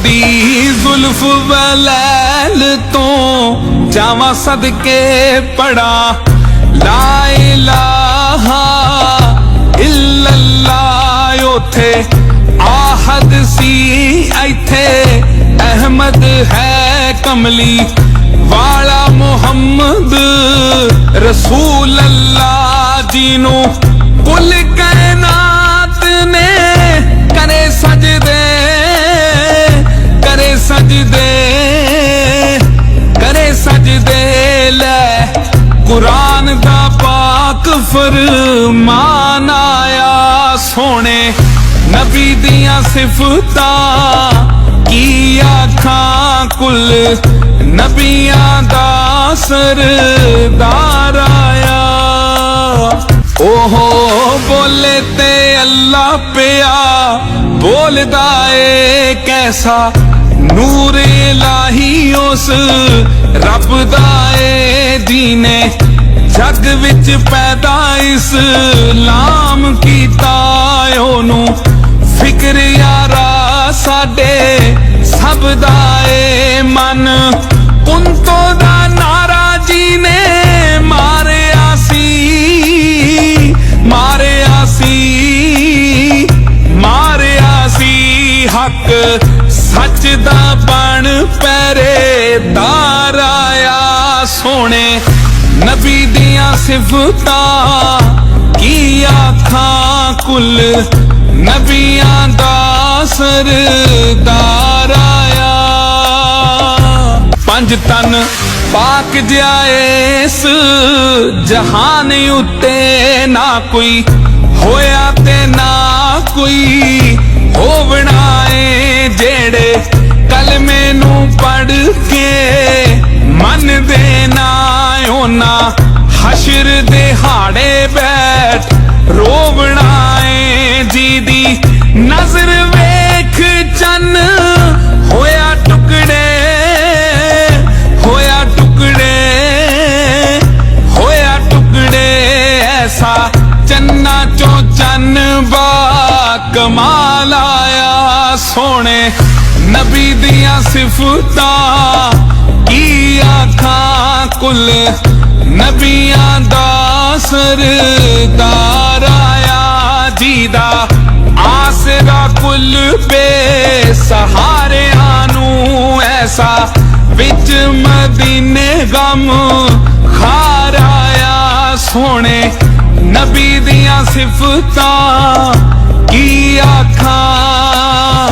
दी जुल्फ वलैल तो जावा सदके पड़ा ला इलाहा इल्लल्लाह। उथे आहद सी इथे अहमद है कमली वाला मुहम्मद रसूल अल्लाह जिनू कुल कायनात ने करे सजदे करे सजदे करे सजदे। ले कुरान दा पाक फरमान आया सोने नबी दियां सिफतां की आखां कुल नबियां दा सरदार आया। ओहो बोले ते अल्लाह पिया बोलदा ए कैसा नूर इलाही उस रब दा ए दीने जग विच पैदा इस्लाम कीता ओनू फिक्र यारा साडे सब दा ए मन कुंतो दा नारा जी ने मारिया सी मारिया सी मारिया सी हक सच दा बन पहरेदार आया सोने नबी दियां सिफतां की आखां कुल नबियां दा सरदार आया। पंज तन पाक जाएस जहान उत्ते ना कोई होया ते ना कोई होवना है जेड़े कलमे नू पढ़ के मन देना ओना हशर दे हाड़े बैठ रोवना है जी दी नजर वेख चन होया टुकड़े होया टुकड़े होया टुकड़े ऐसा चन्ना चो चन बा कमाल आया सोने नबी दियां सिफतां की आखां कुल नबियां दा सरदार आया जीदा आसरा कुल पे सहारे आनू ऐसा विच मदीने गम खार आया सोने नबी दियां सिफतां की आखां